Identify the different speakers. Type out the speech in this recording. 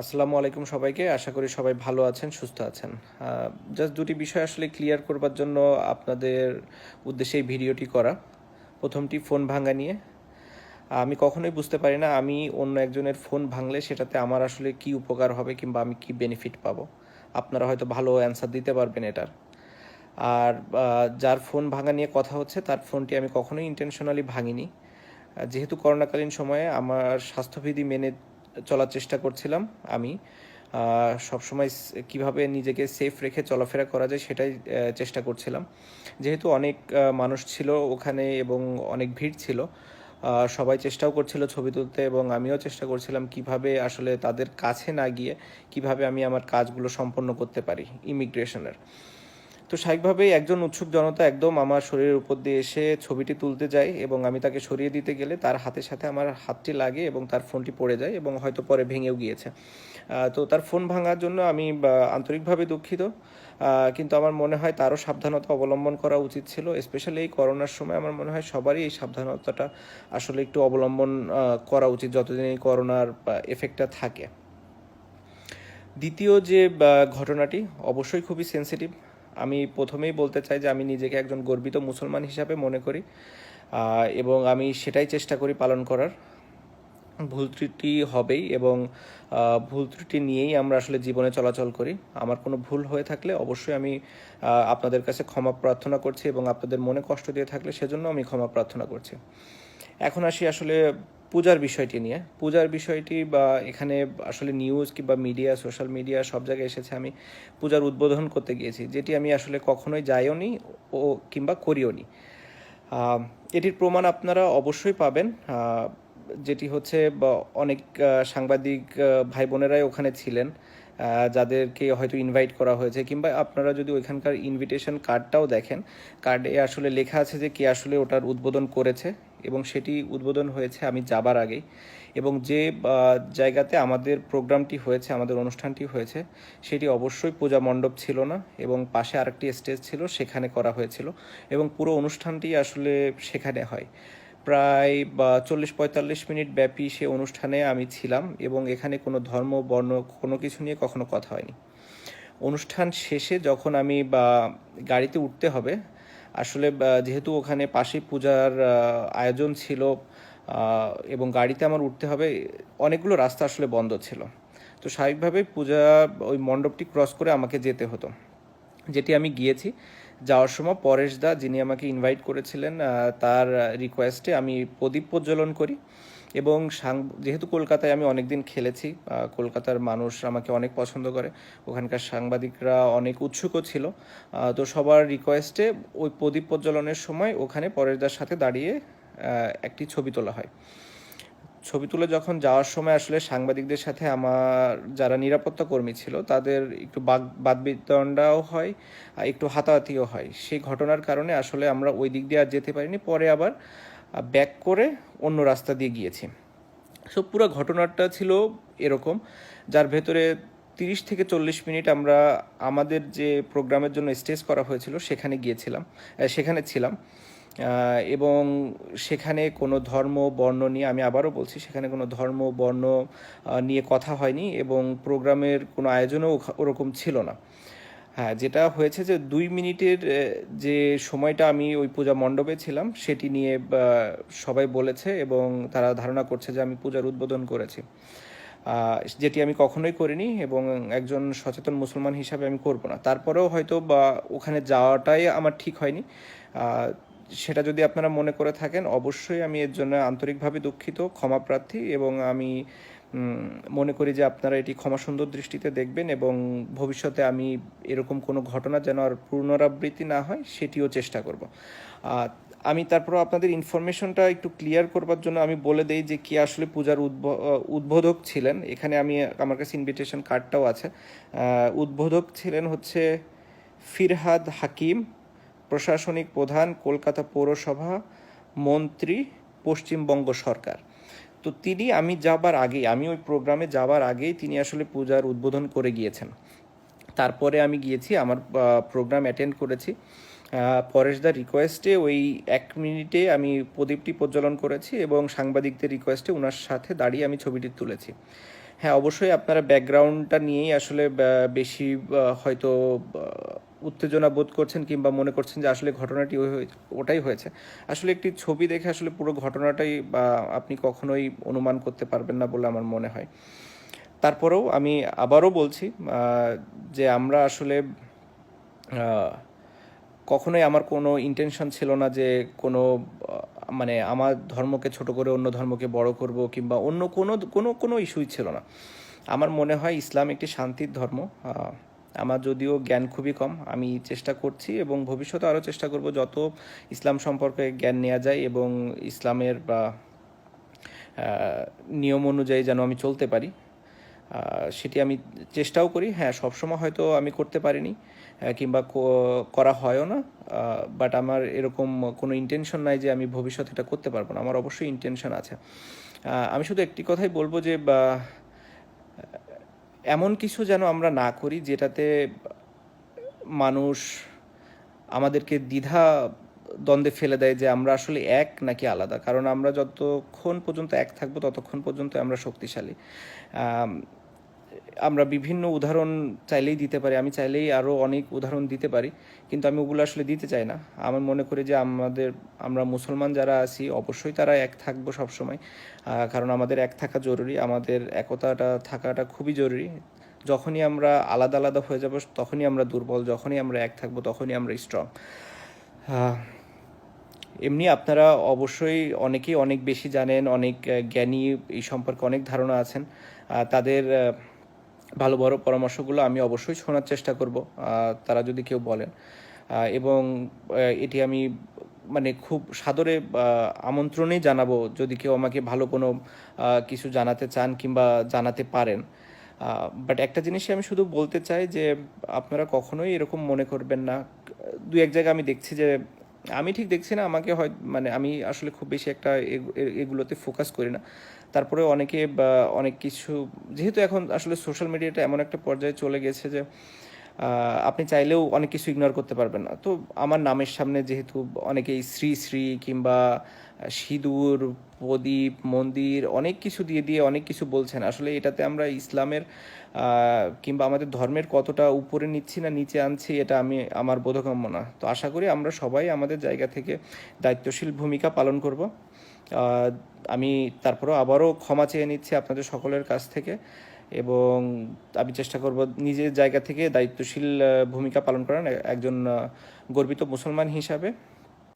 Speaker 1: আসসালামু আলাইকুম সবাইকে। আশা করি সবাই ভালো আছেন, সুস্থ আছেন। জাস্ট দুটি বিষয় আসলে ক্লিয়ার করবার জন্য আপনাদের উদ্দেশ্যে এই ভিডিওটি করা। প্রথমটি ফোন ভাঙা নিয়ে। আমি কখনোই বুঝতে পারি না আমি অন্য একজনের ফোন ভাঙলে সেটাতে আমার আসলে কি উপকার হবে কিংবা আমি কি বেনিফিট পাবো। আপনারা হয়তো ভালো অ্যান্সার দিতে পারবেন এটার। আর যার ফোন ভাঙা নিয়ে কথা হচ্ছে তার ফোনটি আমি কখনোই ইন্টেনশনালি ভাঙিনি। যেহেতু করোনাকালীন সময়ে আমার স্বাস্থ্যবিধি মেনে চলার চেষ্টা করছিলাম আমি সবসময় কীভাবে নিজেকে সেফ রেখে চলাফেরা করা যায় সেটাই চেষ্টা করছিলাম। যেহেতু অনেক মানুষ ছিল ওখানে এবং অনেক ভিড় ছিল, সবাই চেষ্টাও করছিল ছবি তুলতে এবং আমিও চেষ্টা করছিলাম কিভাবে আসলে তাদের কাছে না গিয়ে কিভাবে আমি আমার কাজগুলো সম্পন্ন করতে পারি ইমিগ্রেশনের। তো স্বাভাবিকভাবেই একজন উৎসুক জনতা একদম আমার শরীরের উপর দিয়ে এসে ছবিটি তুলতে যায় এবং আমি তাকে সরিয়ে দিতে গেলে তার হাতের সাথে আমার হাতটি লাগে এবং তার ফোনটি পড়ে যায় এবং হয়তো পরে ভেঙেও গিয়েছে। তো তার ফোন ভাঙার জন্য আমি আন্তরিকভাবে দুঃখিত, কিন্তু আমার মনে হয় তারও সাবধানতা অবলম্বন করা উচিত ছিল। স্পেশালি এই করোনার সময় আমার মনে হয় সবারই এই সাবধানতাটা আসলে একটু অবলম্বন করা উচিত যতদিন এই করোনার এফেক্টটা থাকে। দ্বিতীয় যে ঘটনাটি অবশ্যই খুবই সেন্সিটিভ। আমি প্রথমেই বলতে চাই যে আমি নিজেকে একজন গর্বিত মুসলমান হিসাবে মনে করি এবং আমি সেটাই চেষ্টা করি পালন করার। ভুল ত্রুটি হবেই এবং ভুল ত্রুটি নিয়েই আমরা আসলে জীবনে চলাচল করি। আমার কোনো ভুল হয়ে থাকলে অবশ্যই আমি আপনাদের কাছে ক্ষমা প্রার্থনা করছি এবং আপনাদের মনে কষ্ট দিয়ে থাকলে সেজন্য আমি ক্ষমা প্রার্থনা করছি। এখন আসি আসলে পূজার বিষয়টি নিয়ে। পূজার বিষয়টি বা এখানে আসলে নিউজ কিংবা মিডিয়া, সোশ্যাল মিডিয়া সব জায়গায় এসেছে আমি পূজার উদ্বোধন করতে গিয়েছি, যেটি আমি আসলে কখনোই যাইও নি ও কিংবা করিও নি। এটির প্রমাণ আপনারা অবশ্যই পাবেন, যেটি হচ্ছে অনেক সাংবাদিক ভাই বোনেরাই ওখানে ছিলেন, যাদেরকে হয়তো ইনভাইট করা হয়েছে কিংবা আপনারা যদি ওইখানকার ইনভিটেশন কার্ডটাও দেখেন, কার্ডে আসলে লেখা আছে যে কে আসলে ওটার উদ্বোধন করেছে এবং সেটি উদ্বোধন হয়েছে আমি যাবার আগেই। এবং যে জায়গাতে আমাদের প্রোগ্রামটি হয়েছে, আমাদের অনুষ্ঠানটি হয়েছে, সেটি অবশ্যই পূজা মণ্ডপ ছিল না এবং পাশে আরেকটি স্টেজ ছিল, সেখানে করা হয়েছিল এবং পুরো অনুষ্ঠানটি আসলে সেখানে হয়। প্রায় 40-45 মিনিট ব্যাপী সে অনুষ্ঠানে আমি ছিলাম এবং এখানে কোনো ধর্ম বর্ণ কোনো কিছু নিয়ে কখনো কথা হয়নি। অনুষ্ঠান শেষে যখন আমি গাড়িতে উঠতে হবে, আসলে যেহেতু ওখানে পাশে পূজার আয়োজন ছিল এবং গাড়িতে আমার উঠতে হবে, অনেকগুলো রাস্তা আসলে বন্ধ ছিল। তো স্বাভাবিকভাবে পূজা ওই মণ্ডপটি ক্রস করে আমাকে যেতে হতো, যেটি আমি গিয়েছি। যাওয়ার সময় পরেশ দা, যিনি আমাকে ইনভাইট করেছিলেন, তার রিকোয়েস্টে আমি প্রদীপ প্রজ্বলন করি এবং যেহেতু কলকাতায় আমি অনেক দিন খেলেছি, কলকাতার মানুষ আমাকে অনেক পছন্দ করে, ওখানকার সাংবাদিকরা অনেক উৎসুকও ছিল। তো সবার রিকোয়েস্টে ওই প্রদীপ প্রজ্বলনের সময় ওখানে পরেশদার সাথে দাঁড়িয়ে একটি ছবি তোলা হয়। ছবি তুলে যখন যাওয়ার সময় আসলে সাংবাদিকদের সাথে আমার যারা নিরাপত্তা কর্মী ছিল তাদের একটু বাদবিতণ্ডাও হয়, একটু হাতাহাতিও হয়। সেই ঘটনার কারণে আসলে আমরা ওই দিক দিয়ে আর যেতে পারিনি, পরে আবার ব্যাক করে অন্য রাস্তা দিয়ে গিয়েছি। সো পুরো ঘটনাটা ছিল এরকম, যার ভেতরে 30 থেকে 40 মিনিট আমরা আমাদের যে প্রোগ্রামের জন্য স্টেজ করা হয়েছিল সেখানে ছিলাম এবং সেখানে কোনো ধর্ম বর্ণ নিয়ে, আমি আবারও বলছি, সেখানে কোনো ধর্ম বর্ণ নিয়ে কথা হয়নি এবং প্রোগ্রামের কোনো আয়োজনও ওরকম ছিল না। হ্যাঁ, যেটা হয়েছে যে 2 মিনিটের যে সময়টা আমি ওই পূজা মণ্ডপে ছিলাম সেটি নিয়ে সবাই বলেছে এবং তারা ধারণা করছে যে আমি পূজার উদ্বোধন করেছি, যেটি আমি কখনোই করিনি এবং একজন সচেতন মুসলমান হিসাবে আমি করব না। তারপরেও হয়তো ওখানে যাওয়াটাই আমার ঠিক হয়নি। সেটা যদি আপনারা মনে করে থাকেন, অবশ্যই আমি এর জন্য আন্তরিকভাবে দুঃখিত, ক্ষমাপ্রার্থী এবং আমি মনে করি যে আপনারা এটি ক্ষমাসুন্দর দৃষ্টিতে দেখবেন এবং ভবিষ্যতে আমি এরকম কোনো ঘটনা যেন আর পুনরাবৃত্তি না হয় সেটিও চেষ্টা করব। আমি তারপর আপনাদের ইনফরমেশনটা একটু ক্লিয়ার করবার জন্য আমি বলে দেই যে কি আসলে পূজার উদ্বোধক ছিলেন। এখানে আমার কাছে ইনভিটেশন কার্ডটাও আছে। উদ্বোধক ছিলেন হচ্ছে ফিরহাদ হাকিম, প্রশাসনিক প্রধান, কলকাতা পৌরসভা, মন্ত্রী, পশ্চিমবঙ্গ সরকার। তো আমি ওই প্রোগ্রামে যাবার আগেই তিনি আসলে পূজার উদ্বোধন করে গিয়েছেন। তারপরে আমি গিয়েছি, আমার প্রোগ্রাম অ্যাটেন্ড করেছি পরেশদার রিকোয়েস্টে ওই 1 মিনিটে আমি প্রদীপটি প্রজ্বলন করেছি এবং সাংবাদিকদের রিকোয়েস্টে ওনার সাথে দাঁড়িয়ে আমি ছবিটি তুলেছি। হ্যাঁ, অবশ্যই আপনারা ব্যাকগ্রাউন্ডটা নিয়েই আসলে বেশি হয়তো উত্তেজনা বোধ করছেন কিংবা মনে করছেন যে আসলে ঘটনাটি ওটাই হয়েছে। আসলে একটি ছবি দেখে আসলে পুরো ঘটনাটাই আপনি কখনোই অনুমান করতে পারবেন না বলে আমার মনে হয়। তারপরেও আমি আবারও বলছি যে আমরা আসলে কখনোই আমার কোনো ইন্টেনশন ছিল না যে কোনো মানে আমার ধর্মকে ছোট করে অন্য ধর্মকে বড় করব কিংবা অন্য কোনো কোনো কোনো ইস্যুই ছিল না। আমার মনে হয় ইসলাম একটি শান্তির ধর্ম। আমার যদিও জ্ঞান খুবই কম, আমি চেষ্টা করছি এবং ভবিষ্যতে আরও চেষ্টা করব যত ইসলাম সম্পর্কে জ্ঞান নেওয়া যায় এবং ইসলামের বা নিয়ম অনুযায়ী যেন আমি চলতে পারি, সেটি আমি চেষ্টাও করি। হ্যাঁ, সবসময় হয়তো আমি করতে পারিনি কিংবা করা হয়ও না, বাট আমার এরকম কোনো ইন্টেনশন নাই যে আমি ভবিষ্যতে এটা করতে পারবো না। আমার অবশ্যই ইন্টেনশন আছে। আমি শুধু একটি কথাই বলবো যে এমন কিছু যেন আমরা না করি যেটাতে মানুষ আমাদেরকে দ্বিধা দ্বন্দ্বে ফেলে দেয় যে আমরা আসলে এক নাকি আলাদা। কারণ আমরা যতক্ষণ পর্যন্ত এক থাকবো ততক্ষণ পর্যন্ত আমরা শক্তিশালী। আমরা বিভিন্ন উদাহরণ চাইলেই দিতে পারি, আমি চাইলেই আরও অনেক উদাহরণ দিতে পারি, কিন্তু আমি ওগুলো আসলে দিতে চাই না। আমি মনে করি যে আমরা মুসলমান যারা আছি অবশ্যই তারা এক থাকবো সবসময়, কারণ আমাদের এক থাকা জরুরি, আমাদের একতাটা থাকাটা খুবই জরুরি। যখনই আমরা আলাদা আলাদা হয়ে যাব তখনই আমরা দুর্বল, যখনই আমরা এক থাকবো তখনই আমরা স্ট্রং। এমনি আপনারা অবশ্যই অনেকেই অনেক বেশি জানেন, অনেক জ্ঞানী, এই সম্পর্কে অনেক ধারণা আছেন। তাদের ভালো বড় পরামর্শগুলো আমি অবশ্যই শোনার চেষ্টা করব, তারা যদি কেউ বলেন। এবং এটি আমি মানে খুব সাদরে আমন্ত্রণেই জানাবো যদি কেউ আমাকে ভালো কোনো কিছু জানাতে চান কিংবা জানাতে পারেন। বাট একটা জিনিসই আমি শুধু বলতে চাই যে আপনারা কখনোই এরকম মনে করবেন না। দু এক জায়গায় আমি দেখছি যে আমি ঠিক দেখছি না, আমাকে হয় মানে আমি আসলে খুব বেশি একটা এগুলোতে ফোকাস করি না। তারপরে অনেকে বা অনেক কিছু, যেহেতু এখন আসলে সোশ্যাল মিডিয়াটা এমন একটা পর্যায়ে চলে গেছে যে আপনি চাইলেও অনেক কিছু ইগনোর করতে পারবেন না। তো আমার নামের সামনে যেহেতু অনেকেই শ্রী শ্রী কিংবা সিঁদুর, প্রদীপ, মন্দির অনেক কিছু দিয়ে দিয়ে অনেক কিছু বলছেন, আসলে এটাতে আমরা ইসলামের কিংবা আমাদের ধর্মের কতটা উপরে নিচ্ছি না নিচে আনছি এটা আমার বোধগম্য না। তো আশা করি আমরা সবাই আমাদের জায়গা থেকে দায়িত্বশীল ভূমিকা পালন করব। আমি তারপরেও আবারও ক্ষমা চেয়ে নিচ্ছি আপনাদের সকলের কাছ থেকে এবং আমি চেষ্টা করব নিজের জায়গা থেকে দায়িত্বশীল ভূমিকা পালন করার একজন গর্বিত মুসলমান হিসাবে।